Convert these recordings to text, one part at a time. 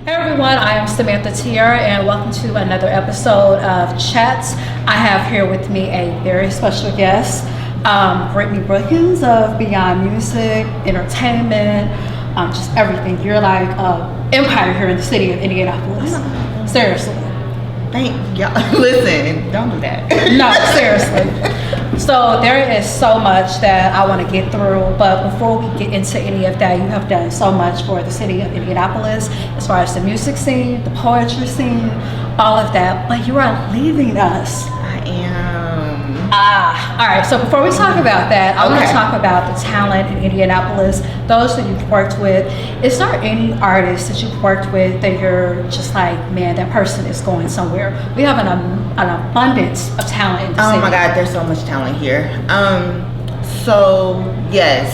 Hey everyone, I am Samantha Tiara and welcome to another episode of CHATS. I have here with me a very special guest, Brittany Brookins of B.Yond Music, Entertainment, just everything. You're like an empire here in the city of Indianapolis. Seriously. Thank y'all. Listen, don't do that. No, seriously. So there is so much that I want to get through, but before we get into any of that, you have done so much for the city of Indianapolis as far as the music scene, the poetry scene, all of that, but you are leaving us. I am. All right, so before we talk about that, I want to talk about the talent in Indianapolis, those that you've worked with. Is there any artist that you've worked with that you're just like, man, that person is going somewhere? We have an abundance of talent in the city. Oh my God, there's so much talent here. So yes,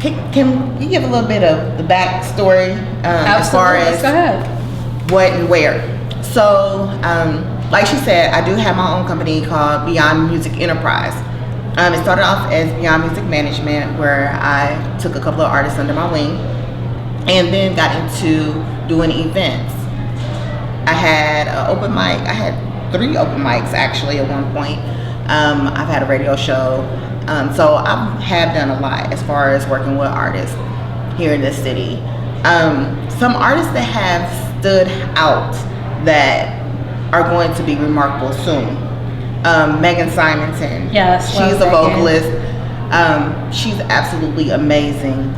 can you give a little bit of the backstory as far as go ahead. What and where? So like she said, I do have my own company called B.Yond Music Enterprise. It started off as B.Yond Music Management, where I took a couple of artists under my wing and then got into doing events. I had an open mic. I had 3 open mics actually at one point. I've had a radio show. So I have done a lot as far as working with artists here in this city. Some artists that have stood out that are going to be remarkable soon. Megan Simonton. Yes, she's a vocalist. She's absolutely amazing.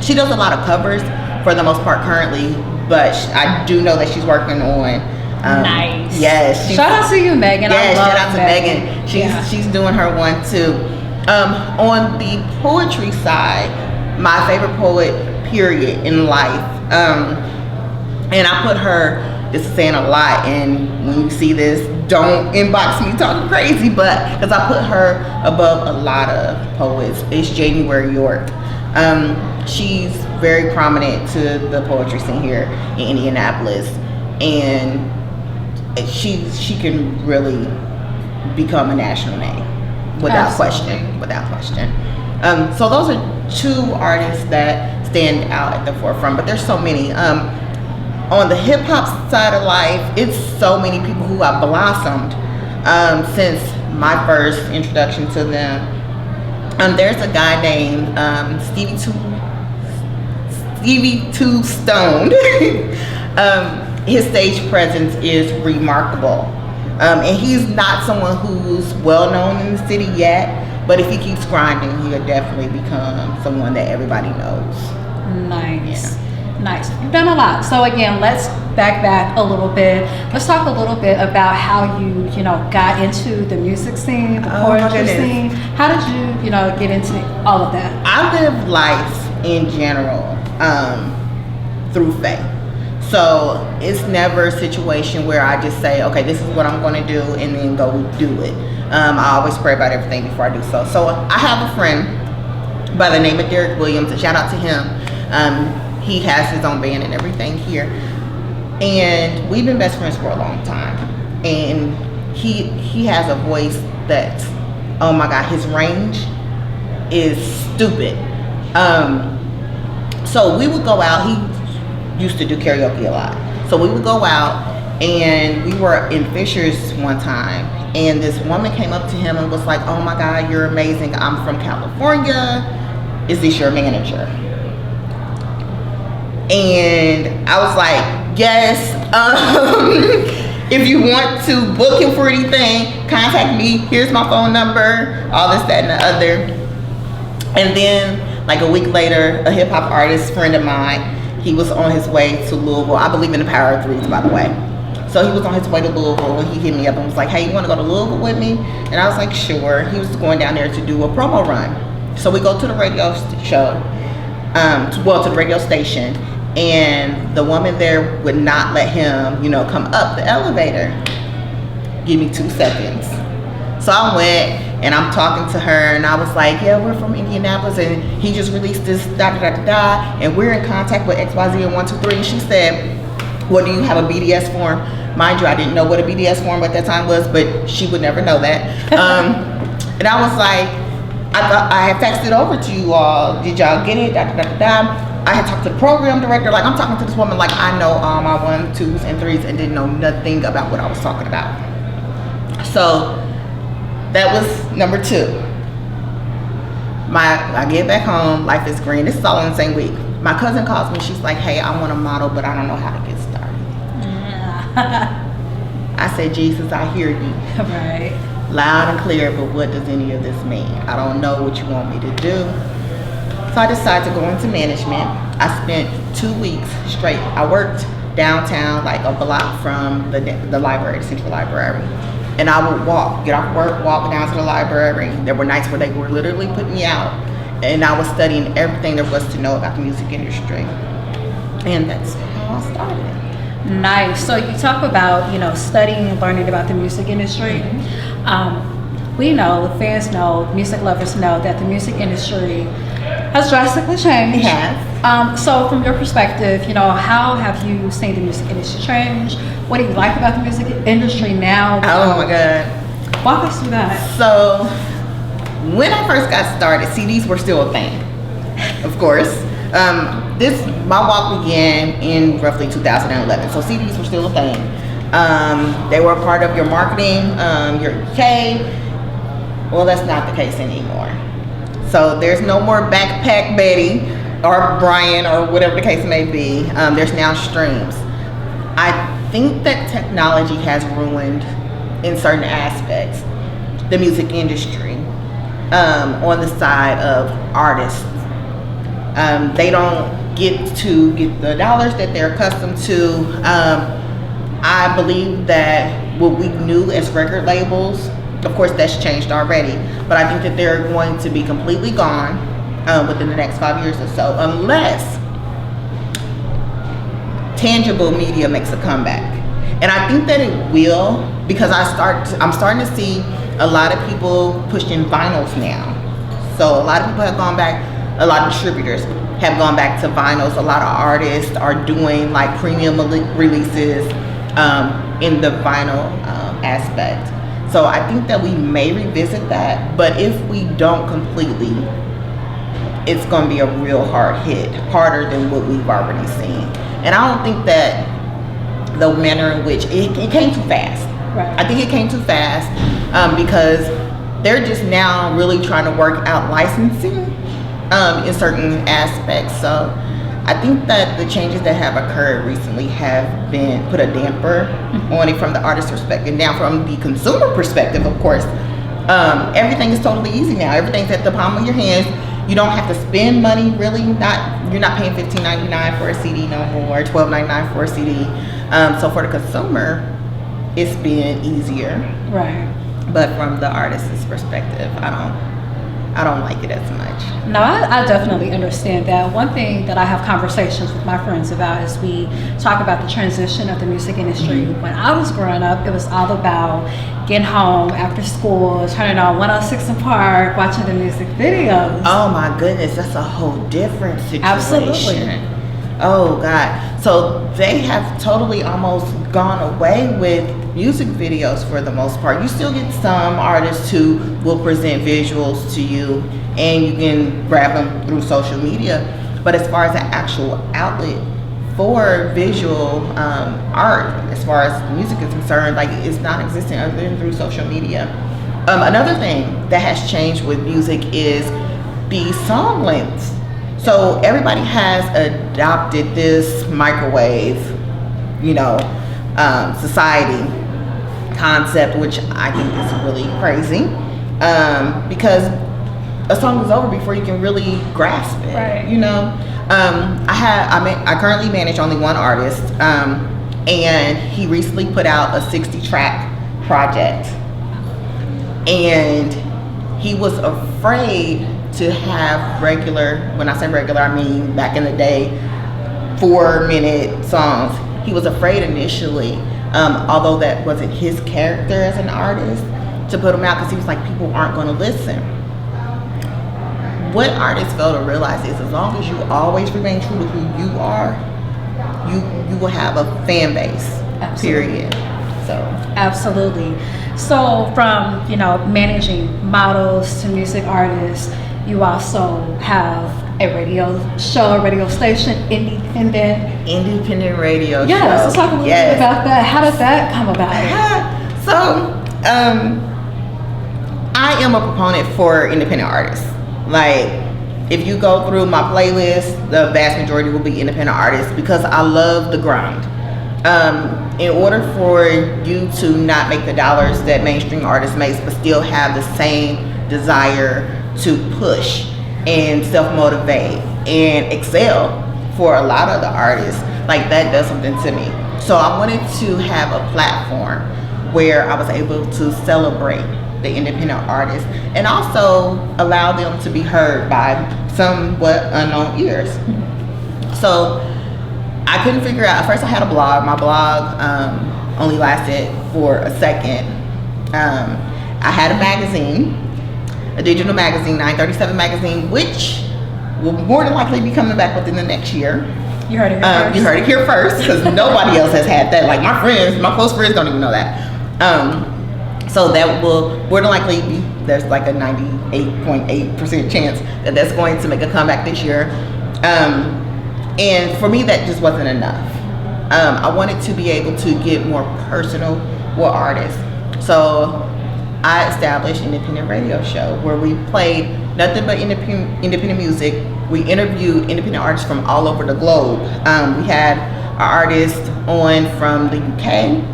She does a lot of covers for the most part currently, but I do know that she's working on. Nice. Yes. Shout out to you, Megan. Yes, I love shout out to Megan. She's doing her one too. On the poetry side, my favorite poet, period, in life. And I put her. This is saying a lot, and when you see this, don't inbox me talking crazy, but because I put her above a lot of poets. It's January York. She's very prominent to the poetry scene here in Indianapolis, and she can really become a national name without question. So those are 2 artists that stand out at the forefront, but there's so many. On the hip hop side of life, it's so many people who have blossomed since my first introduction to them. There's a guy named Stevie Two Stoned. His stage presence is remarkable, and he's not someone who's well known in the city yet. But if he keeps grinding, he'll definitely become someone that everybody knows. Nice. Yeah. Nice. You've done a lot. So again, let's back a little bit. Let's talk a little bit about how you got into the music scene, the poetry scene. How did you, get into all of that? I live life in general through faith. So it's never a situation where I just say, okay, this is what I'm going to do, and then go do it. I always pray about everything before I do so. So I have a friend by the name of Derek Williams, and shout out to him. He has his own band and everything here, and we've been best friends for a long time. And he has a voice that's, oh my God, his range is stupid. So we would go out. He used to do karaoke a lot, so we would go out, and we were in Fisher's one time, and this woman came up to him and was like, "Oh my God, you're amazing. I'm from California. Is this your manager?" And I was like, yes, if you want to book him for anything, contact me. Here's my phone number, all this, that, and the other. And then like a week later, a hip hop artist friend of mine, he was on his way to Louisville. I believe in the power of 3s, by the way. So he was on his way to Louisville, and he hit me up and was like, hey, you want to go to Louisville with me? And I was like, sure. He was going down there to do a promo run. So we go to the radio show, to the radio station. And the woman there would not let him, come up the elevator. Give me 2 seconds. So I went, and I'm talking to her, and I was like, yeah, we're from Indianapolis, and he just released this da-da-da-da-da, and we're in contact with XYZ and 123. And she said, well, do you have a BDS form? Mind you, I didn't know what a BDS form at that time was, but she would never know that. And I was like, I had faxed it over to you all. Did y'all get it? Da, da, da, da, da. I had talked to the program director. Like, I'm talking to this woman like I know all my 1s, 2s, and 3s and didn't know nothing about what I was talking about. So that was number 2. I get back home, life is green. This is all in the same week. My cousin calls me. She's like, hey, I want to model, but I don't know how to get started. I said, Jesus, I hear you. Right. Loud and clear, but what does any of this mean? I don't know what you want me to do. So I decided to go into management. I spent 2 weeks straight. I worked downtown, like a block from the library, the Central Library. And I would get off work, walk down to the library. There were nights where they were literally putting me out. And I was studying everything there was to know about the music industry. And that's how I started. Nice. So you talk about, studying and learning about the music industry. We know, fans know, music lovers know that the music industry has drastically changed. It has. So from your perspective, how have you seen the music industry change? What do you like about the music industry now? Oh my God. Walk us through that. So when I first got started, CDs were still a thing, of course. My walk began in roughly 2011, so CDs were still a thing. They were a part of your marketing, your K. Well, that's not the case anymore. So there's no more Backpack Betty or Brian or whatever the case may be. There's now streams. I think that technology has ruined, in certain aspects, the music industry on the side of artists. They don't get the dollars that they're accustomed to. I believe that what we knew as record labels, of course that's changed already, but I think that they're going to be completely gone within the next 5 years or so, unless tangible media makes a comeback. And I think that it will, because I'm starting to see a lot of people pushing vinyls now. So a lot of people have gone back, a lot of distributors have gone back to vinyls. A lot of artists are doing like premium releases in the vinyl aspect. So I think that we may revisit that, but if we don't completely, it's going to be a real hard hit, harder than what we've already seen. And I don't think that the manner in which it came too fast. Right. I think it came too fast because they're just now really trying to work out licensing in certain aspects. So I think that the changes that have occurred recently have been put a damper on it from the artist perspective. Now from the consumer perspective, of course, everything is totally easy now. Everything's at the palm of your hands. You don't have to spend money, really. You're not paying $15.99 for a CD no more, $12.99 for a CD. So for the consumer, it's been easier. Right. But from the artist's perspective, I don't like it as much. No, I definitely understand that. One thing that I have conversations with my friends about is we talk about the transition of the music industry. When I was growing up, it was all about getting home after school, turning on 106 in Park, watching the music videos. Oh my goodness, that's a whole different situation. Absolutely. Oh God. So they have totally almost gone away with music videos for the most part. You still get some artists who will present visuals to you and you can grab them through social media. But as far as an actual outlet for visual art, as far as music is concerned, like it's non-existent other than through social media. Another thing that has changed with music is the song lengths. So everybody has adopted this microwave, society concept, which I think is really crazy, because a song is over before you can really grasp it. Right. I currently manage only one artist, and he recently put out a 60-track project, and he was afraid to have regular, when I say regular, I mean back in the day, 4-minute songs. He was afraid initially, although that wasn't his character as an artist, to put them out because he was like, people aren't going to listen. What artists fail to realize is as long as you always remain true to who you are, you will have a fan base. Absolutely. Period. So absolutely. So from managing models to music artists, You also have a radio show, a radio station, Independent radio show. Yeah, so talk a little bit about that. How did that come about? So, I am a proponent for independent artists. Like, if you go through my playlist, the vast majority will be independent artists because I love the grind. In order for you to not make the dollars that mainstream artists make, but still have the same desire to push and self-motivate and excel for a lot of the artists, like that does something to me. So I wanted to have a platform where I was able to celebrate the independent artists and also allow them to be heard by somewhat unknown ears. So I couldn't figure out, at first I had a blog. My blog only lasted for a second. I had a magazine, a digital magazine, 937 magazine, which will more than likely be coming back within the next year. You heard it here first. You heard it here first, because nobody else has had that. Like my friends, my close friends don't even know that. So that will more than likely be, there's like a 98.8% chance that that's going to make a comeback this year. And for me, that just wasn't enough. I wanted to be able to get more personal with artists. So I established an independent radio show where we played nothing but independent music. We interviewed independent artists from all over the globe. We had our artists on from the UK.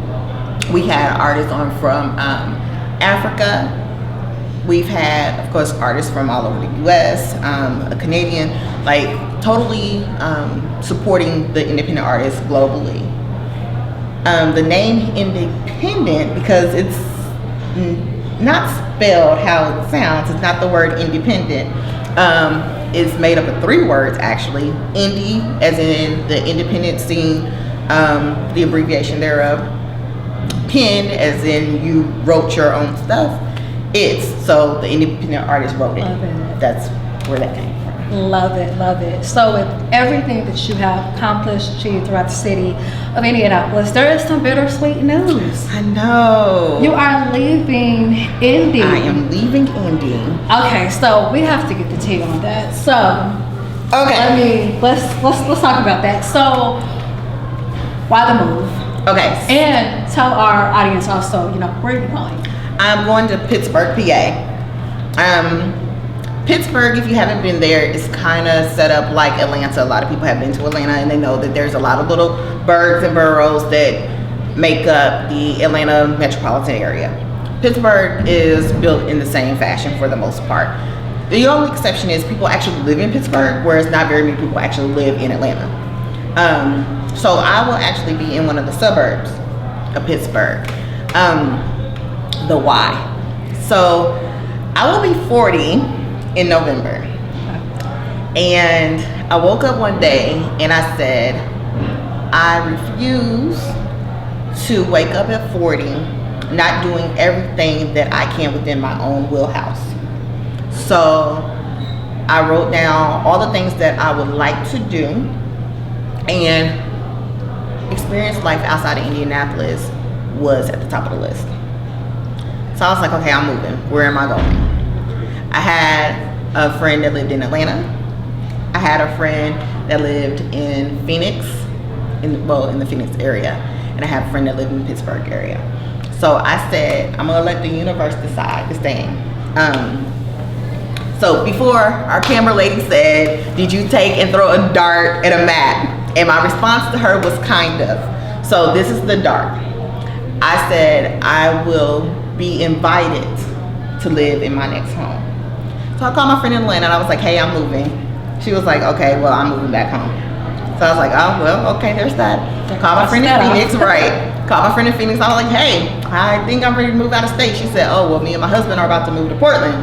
We had artists on from Africa. We've had, of course, artists from all over the US, a Canadian, like totally supporting the independent artists globally. The name independent, because it's not spelled how it sounds, it's not the word independent. It's made up of 3 words actually. Indie, as in the independent scene, the abbreviation thereof. Pen, as in you wrote your own stuff. It's, so the independent artist wrote it. Love it. That's where that came from. Love it, love it. So with everything that you have accomplished, achieved throughout the city of Indianapolis, there is some bittersweet news. I know. You are leaving Indy. I am leaving Indy. Okay, so we have to get the tea on that. So okay, let's talk about that. So why the move? Okay. And tell our audience also, where are you going? I'm going to Pittsburgh, PA. Pittsburgh, if you haven't been there, is kind of set up like Atlanta. A lot of people have been to Atlanta and they know that there's a lot of little burgs and boroughs that make up the Atlanta metropolitan area. Pittsburgh is built in the same fashion for the most part. The only exception is people actually live in Pittsburgh, whereas not very many people actually live in Atlanta. So I will actually be in one of the suburbs of Pittsburgh. The why. So I will be 40 in November. And I woke up one day and I said, I refuse to wake up at 40 not doing everything that I can within my own wheelhouse. So I wrote down all the things that I would like to do and experience life outside of Indianapolis was at the top of the list. So I was like, okay, I'm moving. Where am I going? I had a friend that lived in Atlanta. I had a friend that lived in Phoenix, in the Phoenix area. And I have a friend that lived in the Pittsburgh area. So I said, I'm gonna let the universe decide this thing. So before, our camera lady said, did you take and throw a dart at a map? And my response to her was kind of. So this is the dart. I said, I will be invited to live in my next home. So I called my friend in Atlanta and I was like, hey, I'm moving. She was like, okay, well, I'm moving back home. So I was like, oh, well, okay, there's that. Called my friend in Phoenix, right. Called my friend in Phoenix. I was like, hey, I think I'm ready to move out of state. She said, oh, well, me and my husband are about to move to Portland.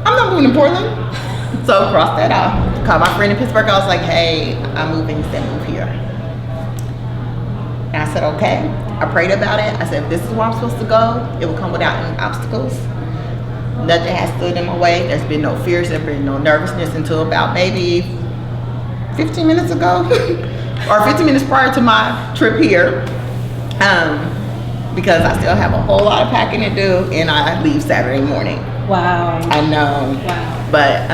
I'm not moving to Portland. So cross that out. Called my friend in Pittsburgh. I was like, hey, I'm moving. He said, move here. And I said, okay. I prayed about it. I said, if this is where I'm supposed to go, it will come without any obstacles. Nothing has stood in my way. There's been no fears. There's been no nervousness until about maybe 15 minutes ago or 15 minutes prior to my trip here. Because I still have a whole lot of packing to do and I leave Saturday morning. Wow. I know. Wow. But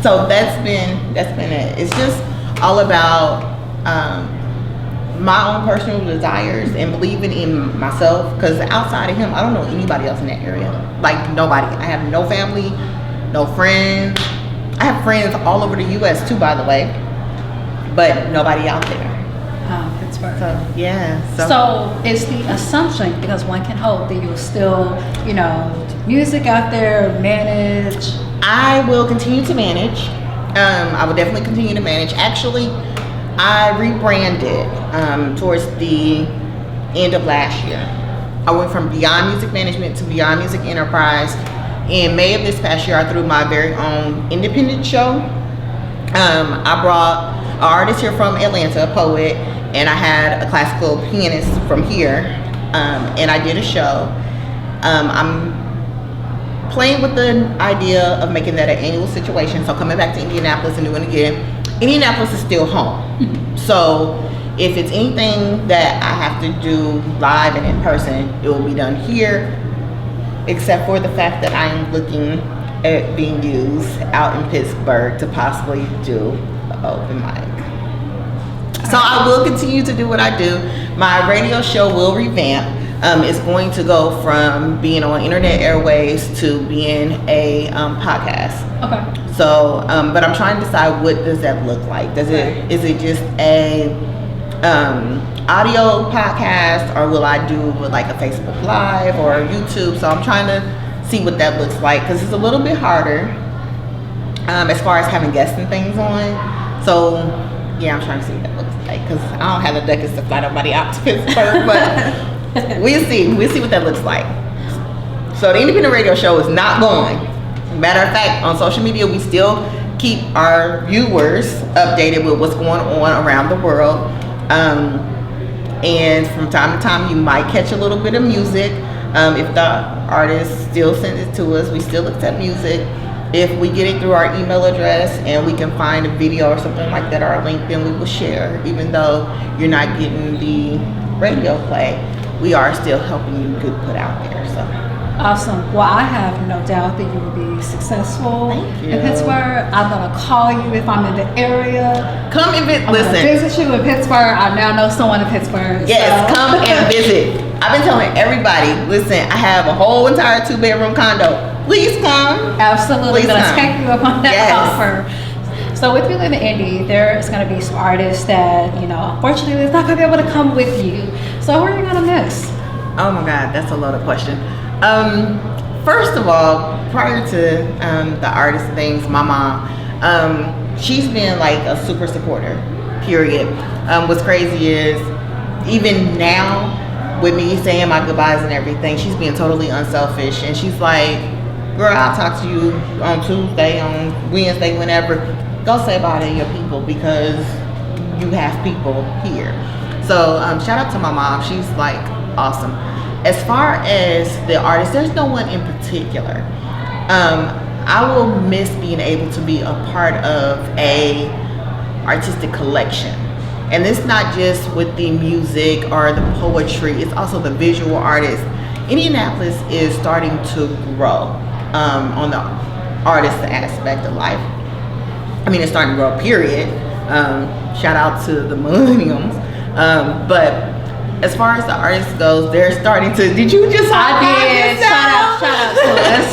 so that's been it. It's just all about my own personal desires and believing in myself. Because outside of him, I don't know anybody else in that area. Like nobody. I have no family, no friends. I have friends all over the U.S. too, by the way, but nobody out there. Pittsburgh. So yeah. So it's the assumption, because one can hope, that you'll still, you know, do music out there, manage. I will continue to manage. I will definitely continue to manage. Actually, I rebranded towards the end of last year. I went from B.Yond Music Management to B.Yond Music Enterprise. In May of this past year, I threw my very own independent show. I brought an artist here from Atlanta, a poet, and I had a classical pianist from here, and I did a show. I'm playing with the idea of making that an annual situation, so coming back to Indianapolis and doing it again. Indianapolis is still home, so if it's anything that I have to do live and in person, it will be done here, except for the fact that I'm looking at being used out in Pittsburgh to possibly do an open mic. So I will continue to do what I do. My radio show will revamp. It's going to go from being on internet airways to being a podcast. Okay. So, but I'm trying to decide, what does that look like? Is it just a audio podcast, or will I do like a Facebook Live or YouTube? So I'm trying to see what that looks like, because it's a little bit harder as far as having guests and things on. So yeah, I'm trying to see what that looks like, because I don't have the ducats to fly nobody out to Pittsburgh, but we'll see what that looks like. So the independent radio show is not going. Matter of fact, on social media, we still keep our viewers updated with what's going on around the world. And from time to time, you might catch a little bit of music. If the artist still sends it to us, we still accept music. If we get it through our email address and we can find a video or something like that, or a link, then we will share. Even though you're not getting the radio play, we are still helping you get put out there. So awesome. Well, I have no doubt that you will be successful in Pittsburgh. I'm gonna call you if I'm in the area. Come and listen. Visit you in Pittsburgh. I now know someone in Pittsburgh. Yes, so. Come and visit. I've been telling everybody, listen, I have a whole entire 2-bedroom condo. Please come. Absolutely. Please I'm gonna come. take you up on that Yes. offer. So with you living in Indy, there's gonna be some artists that, you know, unfortunately, it's not gonna be able to come with you. So who are you gonna miss? Oh my God, that's a loaded question. First of all, prior to the artist things, my mom, she's been like a super supporter, period. What's crazy is, even now, with me saying my goodbyes and everything, she's being totally unselfish, and she's like, girl, I'll talk to you on Tuesday, on Wednesday, whenever. Go say bye to your people, because you have people here. So shout out to my mom. She's like awesome. As far as the artist, there's no one in particular. I will miss being able to be a part of a artistic collection. And it's not just with the music or the poetry, it's also the visual artists. Indianapolis is starting to grow on the artist aspect of life. I mean, it's starting to grow, period. Shout out to the millenniums. But as far as the artist goes, they're starting to. Did you just? I did. Shout out to us.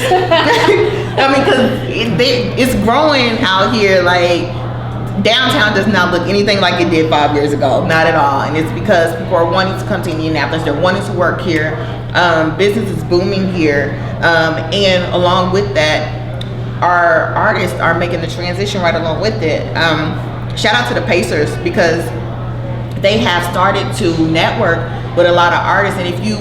I mean, because it's growing out here. Like, downtown does not look anything like it did 5 years ago. Not at all. And it's because people are wanting to come to Indianapolis. They're wanting to work here. Business is booming here. And along with that, our artists are making the transition right along with it. Shout out to the Pacers, because they have started to network with a lot of artists. And if you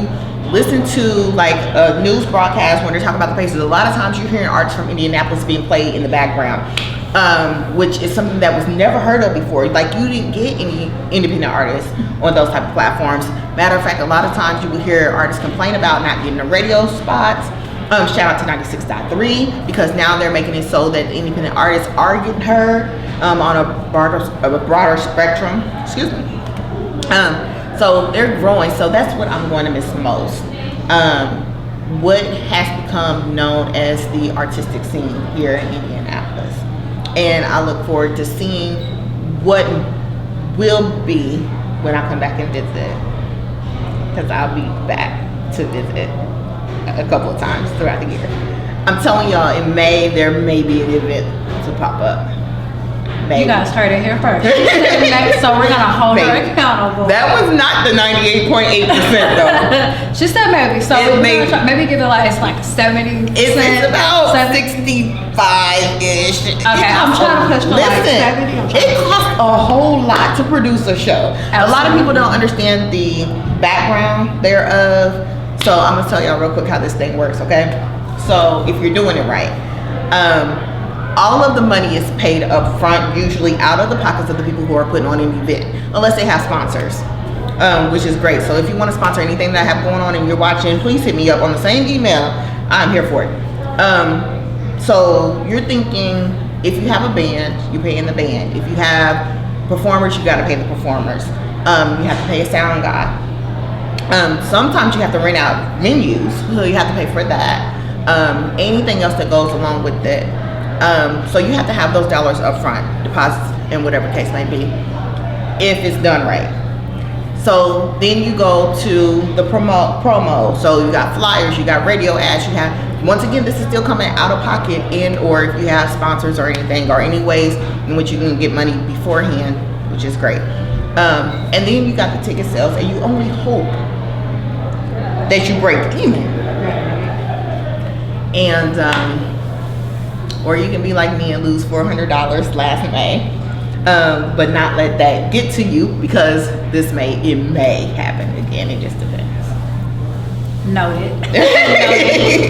listen to like a news broadcast when they're talking about the Pacers, a lot of times you're hearing artists from Indianapolis being played in the background, which is something that was never heard of before. Like, you didn't get any independent artists on those type of platforms. Matter of fact, a lot of times you will hear artists complain about not getting the radio spots. Shout out to 96.3, because now they're making it so that independent artists are getting heard on a broader spectrum. Excuse me. So they're growing. So that's what I'm going to miss most. what has become known as the artistic scene here in Indianapolis. And I look forward to seeing what will be when I come back and visit, because I'll be back to visit a couple of times throughout the year. I'm telling y'all, in May there may be an event to pop up. Maybe. You guys heard it here first. So we're gonna hold her accountable. That was not the 98.8% though. She said maybe. So maybe give it like, it's like 70%. It's about 65-ish. Okay, I'm trying to push for like 70. It costs a whole lot to produce a show. Absolutely. A lot of people don't understand the background thereof. So I'm gonna tell y'all real quick how this thing works, okay? So if you're doing it right, all of the money is paid up front, usually out of the pockets of the people who are putting on an event, unless they have sponsors, which is great. So if you want to sponsor anything that I have going on and you're watching, please hit me up on the same email. I'm here for it. So you're thinking, if you have a band, you pay in the band. If you have performers, you got to pay the performers. You have to pay a sound guy. Sometimes you have to rent out venues, so you have to pay for that. Anything else that goes along with it. So you have to have those dollars up front, deposits in whatever case may be, if it's done right. So then you go to the promo. So you got flyers, you got radio ads, you have, once again, this is still coming out of pocket, and or if you have sponsors or anything, or any ways in which you can get money beforehand, which is great. And then you got the ticket sales, and you only hope that you break even. And or you can be like me and lose $400 last May, but not let that get to you, because it may happen again. It just depends. Noted.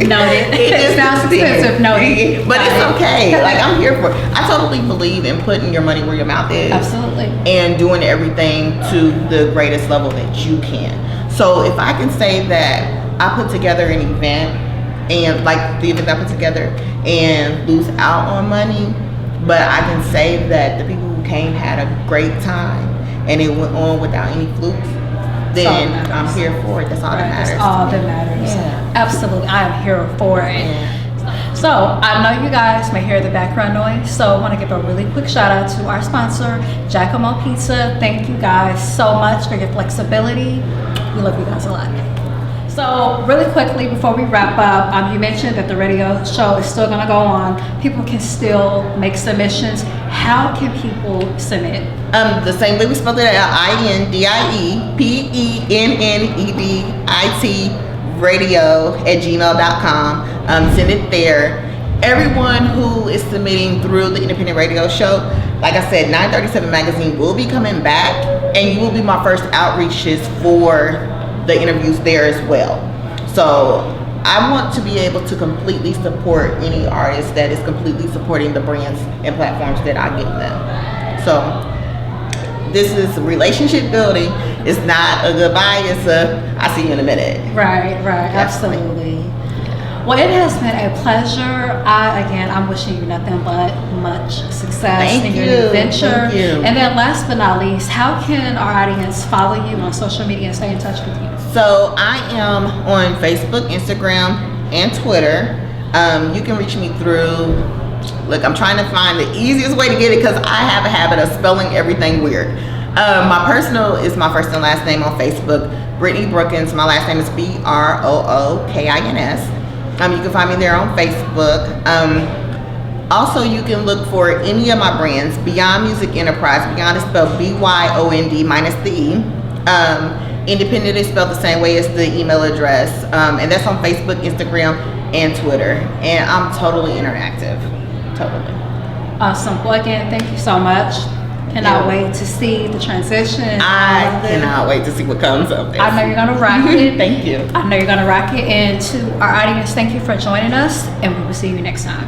Noted. It sounds expensive. Noted. But it's okay. Like, I'm here for it. I totally believe in putting your money where your mouth is. Absolutely. And doing everything to the greatest level that you can. So if I can say that I put together an event, and like the event I put together, and lose out on money, but I can say that the people who came had a great time and it went on without any flukes, then I'm here for it. That's all that matters. That's all that matters. Yeah. Absolutely, I am here for it. Yeah. So I know you guys may hear the background noise, so I want to give a really quick shout out to our sponsor, Giacomo Pizza. Thank you guys so much for your flexibility. We love you guys a lot. So really quickly before we wrap up, you mentioned that the radio show is still going to go on. People can still make submissions. How can people submit? The same way we spelled it out, INDIEPENNEDIT radio@gmail.com. Send it there. Everyone who is submitting through the independent radio show, like I said, 937 magazine will be coming back, and you will be my first outreaches for the interviews there as well. So I want to be able to completely support any artist that is completely supporting the brands and platforms that I give them. So this is relationship building. It's not a goodbye, it's a I'll see you in a minute. Right, absolutely. Well, it has been a pleasure. I'm wishing you nothing but much success in your new venture. Thank you. And then last but not least, how can our audience follow you on social media and stay in touch with you? So I am on Facebook, Instagram, and Twitter. You can reach me through, look, I'm trying to find the easiest way to get it, because I have a habit of spelling everything weird. My personal is my first and last name on Facebook, Brittany Brookins. My last name is BROOKINS. You can find me there on Facebook. Also, you can look for any of my brands. B.Yond Music Enterprise. B.Yond is spelled BYOND minus the E. Independent is spelled the same way as the email address. And that's on Facebook, Instagram, and Twitter. And I'm totally interactive. Totally. Awesome. Well, again, thank you so much. Cannot wait to see the transition. I cannot wait to see what comes up there. I know you're going to rock it. Thank you. I know you're going to rock it. And to our audience, thank you for joining us, and we will see you next time.